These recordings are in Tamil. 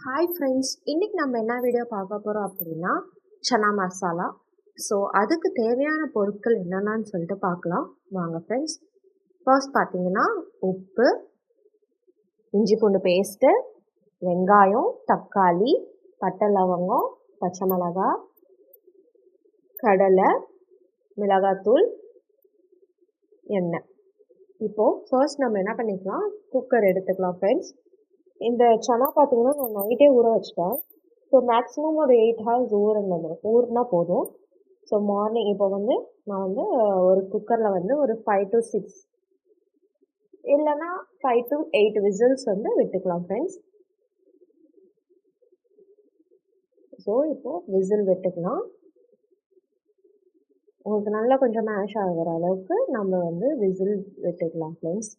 ஹாய் ஃப்ரெண்ட்ஸ், இன்றைக்கி நம்ம என்ன வீடியோ பார்க்க போகிறோம் அப்படின்னா சனா மசாலா. ஸோ அதுக்கு தேவையான பொருட்கள் என்னென்னு சொல்லிட்டு பார்க்கலாம் வாங்க ஃப்ரெண்ட்ஸ். ஃபர்ஸ்ட் பார்த்தீங்கன்னா உப்பு, இஞ்சி பூண்டு பேஸ்ட்டு, வெங்காயம், தக்காளி, பட்டை லவங்கம், பச்சை மிளகாய், கடலை, மிளகாத்தூள், எண்ணெய். இப்போது ஃபர்ஸ்ட் நம்ம என்ன பண்ணிக்கலாம், குக்கர் எடுத்துக்கலாம் ஃப்ரெண்ட்ஸ். இந்த சனா பார்த்தீங்கன்னா நான் நைட்டே ஊற வச்சுட்டேன். ஸோ மேக்ஸிமம் ஒரு 8 ஹவர்ஸ் ஊறினா போதும். ஸோ மார்னிங் இப்போ நான் ஒரு குக்கரில் ஒரு 5 to 6 இல்லைன்னா 5 to 8 விசில்ஸ் விட்டுக்கலாம் ஃப்ரெண்ட்ஸ். ஸோ இப்போது விசில் விட்டுக்கலாம். உங்களுக்கு நல்லா கொஞ்சம் மேஷ் ஆகிற அளவுக்கு நம்ம விசில் விட்டுக்கலாம் ஃப்ரெண்ட்ஸ்.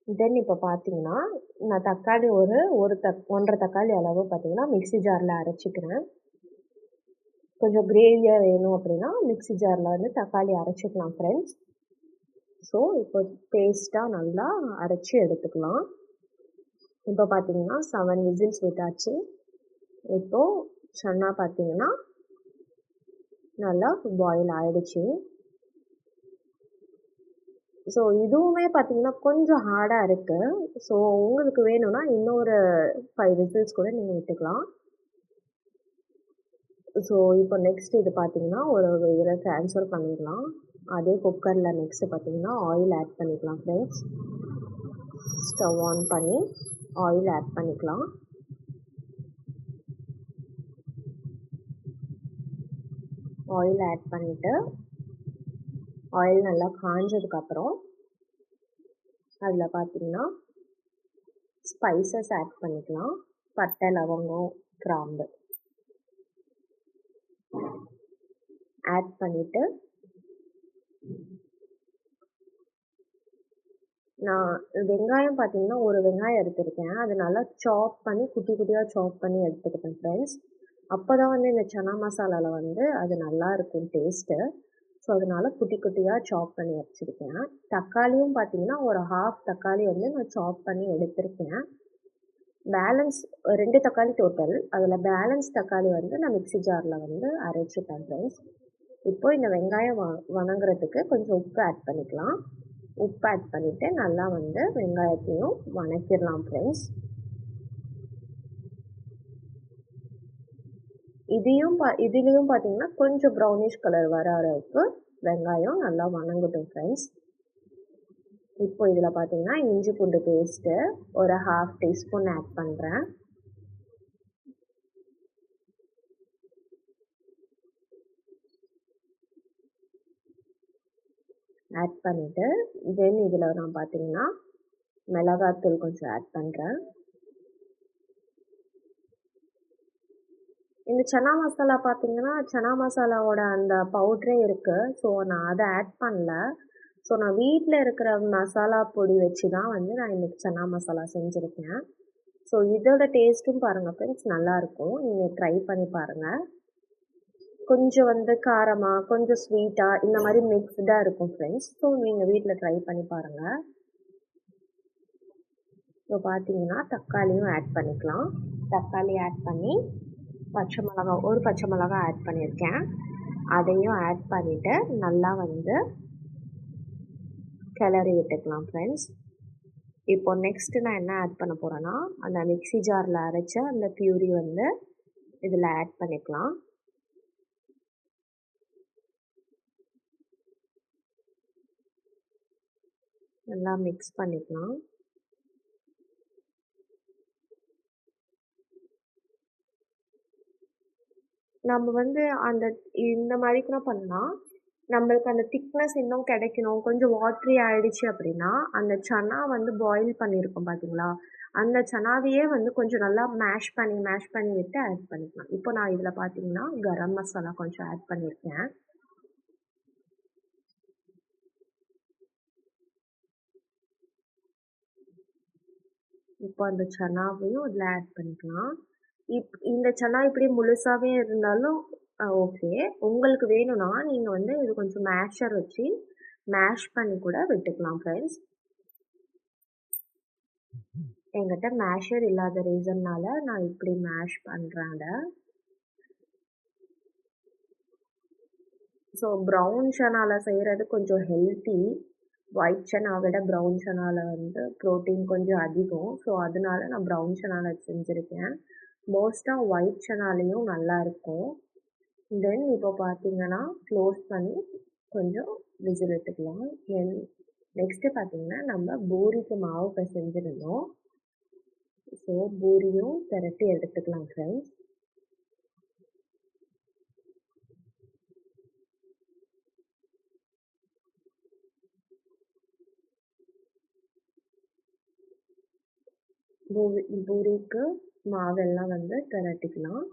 தென் இப்போ பார்த்தீங்கன்னா நான் தக்காளி ஒன்றரை தக்காளி அளவு பார்த்தீங்கன்னா மிக்ஸி ஜாரில் அரைச்சிக்கிறேன். கொஞ்சம் கிரேவியாக வேணும் அப்படின்னா மிக்ஸி ஜாரில் தக்காளி அரைச்சிக்கலாம் ஃப்ரெண்ட்ஸ். ஸோ இப்போ பேஸ்ட்டாக நல்லா அரைச்சி எடுத்துக்கலாம். இப்போ பார்த்தீங்கன்னா 7 விசில்ஸ் விட்டாச்சு. இப்போது சன்னா பார்த்தீங்கன்னா நல்லா பாயில் ஆகிடுச்சு. ஸோ இதுவுமே பார்த்தீங்கன்னா கொஞ்சம் ஹார்டாக இருக்குது. ஸோ உங்களுக்கு வேணும்னா இன்னொரு 5 விசில்ஸ் கூட நீங்கள் விட்டுக்கலாம். ஸோ இப்போ நெக்ஸ்ட் இது பார்த்தீங்கன்னா ஒரு இதில் ட்ரான்ஸ்ஃபர் பண்ணிடலாம். அதே குக்கரில் நெக்ஸ்ட்டு பார்த்தீங்கன்னா ஆயில் ஆட் பண்ணிக்கலாம் ஃப்ரெண்ட்ஸ். ஸ்டவ் ஆன் பண்ணி ஆயில் ஆட் பண்ணிக்கலாம். ஆயில் ஆட் பண்ணிவிட்டு ஆயில் நல்லா காஞ்சதுக்கப்புறம் அதில் பார்த்தீங்கன்னா ஸ்பைசஸ் ஆட் பண்ணிக்கலாம். பட்டை, லவங்கம், கிராம்பு ஆட் பண்ணிவிட்டு நான் வெங்காயம் பார்த்தீங்கன்னா ஒரு வெங்காயம் எடுத்துருக்கேன். அது நல்லா சாப் பண்ணி குட்டி குட்டியாக சாப் பண்ணி எடுத்துக்கிட்டேன் ஃப்ரெண்ட்ஸ். அப்போ தான் இந்த சனா மசாலாவில் அது நல்லா இருக்கும் டேஸ்ட்டு. ஸோ அதனால் குட்டி குட்டியாக சாப் பண்ணி வச்சுருக்கேன். தக்காளியும் பார்த்தீங்கன்னா ஒரு ஹாஃப் தக்காளி நான் சாப் பண்ணி எடுத்திருக்கேன். பேலன்ஸ் 2 தக்காளி டோட்டல். அதில் பேலன்ஸ் தக்காளி நான் மிக்ஸி ஜாரில் அரைச்சிட்டேன் ஃப்ரெண்ட்ஸ். இப்போது இந்த வெங்காயம் வணங்குறதுக்கு கொஞ்சம் உப்பு ஆட் பண்ணிக்கலாம். உப்பு ஆட் பண்ணிவிட்டு நல்லா வெங்காயத்தையும் வணக்கிடலாம் ஃப்ரெண்ட்ஸ். இதுலேயும் பார்த்தீங்கன்னா கொஞ்சம் ப்ரௌனிஷ் கலர் வர அளவுக்கு வெங்காயம் நல்லா வணங்கட்டும் ஃப்ரெண்ட்ஸ். இப்போ இதில் பார்த்தீங்கன்னா இஞ்சி பூண்டு பேஸ்ட்டு ஒரு 1/2 டீஸ்பூன் ஆட் பண்ணுறேன். ஆட் பண்ணிவிட்டு தென் இதில் நான் பார்த்தீங்கன்னா மிளகாத்தூள் கொஞ்சம் ஆட் பண்ணுறேன். இந்த சனா மசாலா பார்த்தீங்கன்னா சனா மசாலாவோட அந்த பவுட்ரே இருக்குது. ஸோ நான் அதை ஆட் பண்ணல. ஸோ நான் வீட்டில் இருக்கிற மசாலா பொடி வச்சு தான் நான் இன்றைக்கி சனா மசாலா செஞ்சுருக்கேன். ஸோ இதோட டேஸ்ட்டும் பாருங்கள் ஃப்ரெண்ட்ஸ், நல்லாயிருக்கும். நீங்கள் ட்ரை பண்ணி பாருங்கள். கொஞ்சம் காரமாக கொஞ்சம் ஸ்வீட்டாக இந்த மாதிரி மிக்ஸ்டாக இருக்கும் ஃப்ரெண்ட்ஸ். ஸோ நீங்கள் வீட்டில் ட்ரை பண்ணி பாருங்கள். இப்போ பார்த்தீங்கன்னா தக்காளியும் ஆட் பண்ணிக்கலாம். தக்காளி ஆட் பண்ணி ஒரு பச்சை மிளகா ஆட் பண்ணியிருக்கேன். அதையும் ஆட் பண்ணிவிட்டு நல்லா கிளறி விட்டுக்கலாம் ஃப்ரெண்ட்ஸ். இப்போ நெக்ஸ்ட்டு நான் என்ன ஆட் பண்ண போகிறேன்னா அந்த மிக்ஸி ஜாரில் அரைச்ச அந்த பியூரி இதில் ஆட் பண்ணிக்கலாம். நல்லா மிக்ஸ் பண்ணிக்கலாம். நம்ம இந்த மாதிரி கூட பண்ணலாம். நம்மளுக்கு அந்த திக்னஸ் இன்னும் கிடைக்கணும், கொஞ்சம் வாட்ரி ஆகிடுச்சு அப்படின்னா அந்த சனா பாயில் பண்ணியிருக்கோம் பார்த்தீங்களா, அந்த சனாவையே கொஞ்சம் நல்லா மேஷ் பண்ணி விட்டு ஆட் பண்ணிக்கலாம். இப்போ நான் இதில் பார்த்தீங்கன்னா கரம் மசாலா கொஞ்சம் ஆட் பண்ணியிருக்கேன். இப்போ அந்த சனாவையும் இதில் ஆட் பண்ணிக்கலாம். இந்த சனா இப்படி முழுசாகவே இருந்தாலும் ஓகே. உங்களுக்கு வேணும்னா நீங்கள் இது கொஞ்சம் மேஷர் வச்சு மேஷ் பண்ணி கூட விட்டுக்கலாம் ஃப்ரெண்ட்ஸ். என்கிட்ட மேஷர் இல்லாத ரீசன்னால நான் இப்படி மேஷ் பண்ணுறேன் அதை. ஸோ ப்ரௌன் சனாவில் செய்கிறது கொஞ்சம் ஹெல்த்தி. ஒயிட் சனா விட ப்ரௌன் சனாவில் வந்து ப்ரோட்டீன் கொஞ்சம் அதிகம். ஸோ அதனால நான் ப்ரௌன் சனாவில் செஞ்சுருக்கேன். மோஸ்ட்டாக ஒயிட் சனாலேயும் நல்லாயிருக்கும். தென் இப்போ பார்த்தீங்கன்னா க்ளோஸ் பண்ணி கொஞ்சம் விசில் விட்டுக்கலாம். நெக்ஸ்ட்டு பார்த்தீங்கன்னா நம்ம பூரிக்கு மாவு பிசைஞ்சிருந்தோம். ஸோ பூரியும் திரட்டி எடுத்துக்கலாம் ஃப்ரெண்ட்ஸ். பூரிக்கு மாவெல்லாம் வந்து திரட்டிக்கலாம்.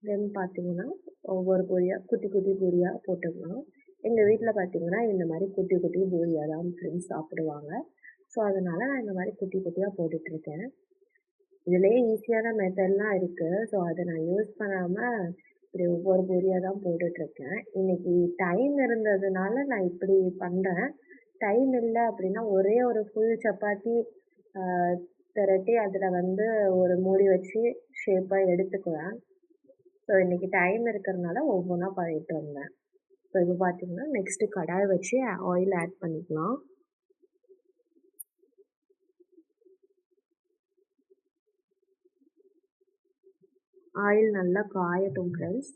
தென் பார்த்தீங்கன்னா ஒவ்வொரு பூரியாக குட்டி குட்டி பூரியாக போட்டுக்கலாம். எங்கள் வீட்டில் பார்த்தீங்கன்னா இந்த மாதிரி குட்டி குட்டி பூரியாக தான் ஃப்ரெண்ட்ஸ் சாப்பிடுவாங்க. ஸோ அதனால் நான் இந்த மாதிரி குட்டி குட்டியாக போட்டுட்ருக்கேன். இதுலேயே ஈஸியான மெத்தட்லாம் இருக்குது. ஸோ அதை நான் யூஸ் பண்ணாமல் இப்படி ஒவ்வொரு பூரியாக தான் போட்டுட்ருக்கேன். இன்றைக்கி டைம் இருந்ததுனால நான் இப்படி பண்ணுறேன். டைம் இல்லை அப்படின்னா ஒரே ஒரு ஃபுல் சப்பாத்தி திரட்டி அதில் வந்து ஒரு மூடி வச்சு ஷேப்பாக எடுத்துக்குவேன். ஸோ இன்றைக்கி டைம் இருக்கிறதுனால ஒவ்வொன்றா பண்ணிட்டு வந்தேன். ஸோ இப்போ பார்த்தீங்கன்னா நெக்ஸ்ட்டு கடாய் வச்சு ஆயில் ஆட் பண்ணிக்கலாம். ஆயில் நல்லா காயட்டும் ஃப்ரெண்ட்ஸ்.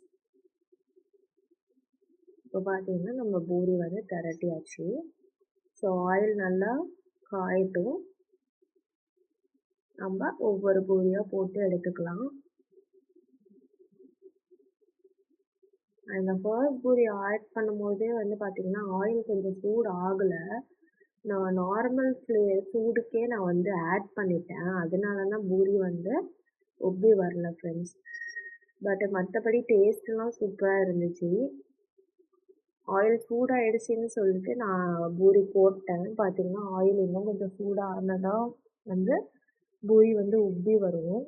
இப்போ பார்த்தீங்கன்னா நம்ம பூரி வந்து திரட்டியாச்சு. ஸோ ஆயில் நல்லா காயட்டும். நம்ம ஒவ்வொரு பூரியாக போட்டு எடுத்துக்கலாம். அந்த ஃபர்ஸ்ட் பூரி ஆட் பண்ணும்போதே வந்து பார்த்திங்கன்னா ஆயில் கொஞ்சம் சூடு ஆகலை. நான் நார்மல் சூடுக்கே நான் வந்து ஆட் பண்ணிட்டேன். அதனால தான் பூரி வந்து உப்பி வரல ஃப்ரெண்ட்ஸ். பட் மற்றபடி டேஸ்ட்லாம் சூப்பராக இருந்துச்சு. ஆயில் சூடாகிடுச்சின்னு சொல்லிட்டு நான் பூரி போட்டேன். பார்த்திங்கன்னா ஆயில் இன்னும் கொஞ்சம் சூடானதாக வந்து பூரி வந்து உப்பி வரும்.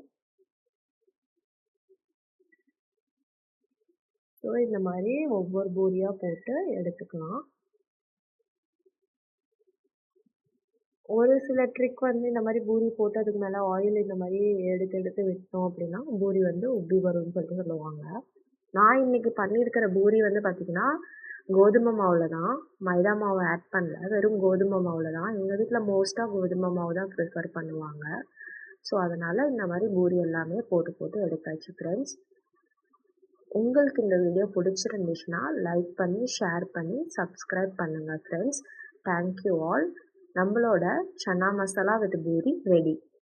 ஸோ இந்த மாதிரி ஒவ்வொரு பூரியாக போட்டு எடுத்துக்கலாம். ஒரு சில ட்ரிக் வந்து இந்த மாதிரி பூரி போட்டு அதுக்கு மேலே ஆயில் இந்த மாதிரி எடுத்து விட்டோம் அப்படின்னா பூரி வந்து உப்பி வரும்னு சொல்லிட்டு சொல்லுவாங்க. நான் இன்றைக்கி பண்ணியிருக்கிற பூரி வந்து பார்த்திங்கன்னா கோதுமை மாவில் தான். மைதா மாவு ஆட் பண்ணல. வெறும் கோதுமை மாவில் தான். எங்கள் வீட்டில் மோஸ்ட்டாக கோதுமை மாவு தான் ப்ரிஃபர் பண்ணுவாங்க. ஸோ அதனால் இந்த மாதிரி பூரி எல்லாமே போட்டு எடுத்தாச்சு ஃப்ரெண்ட்ஸ். உங்களுக்கு இந்த வீடியோ பிடிச்சிருந்துச்சுன்னா லைக் பண்ணி ஷேர் பண்ணி சப்ஸ்கிரைப் பண்ணுங்கள் ஃப்ரெண்ட்ஸ். Thank you all. நம்மளோட சன்னா மசாலா வித் பூரி ரெடி.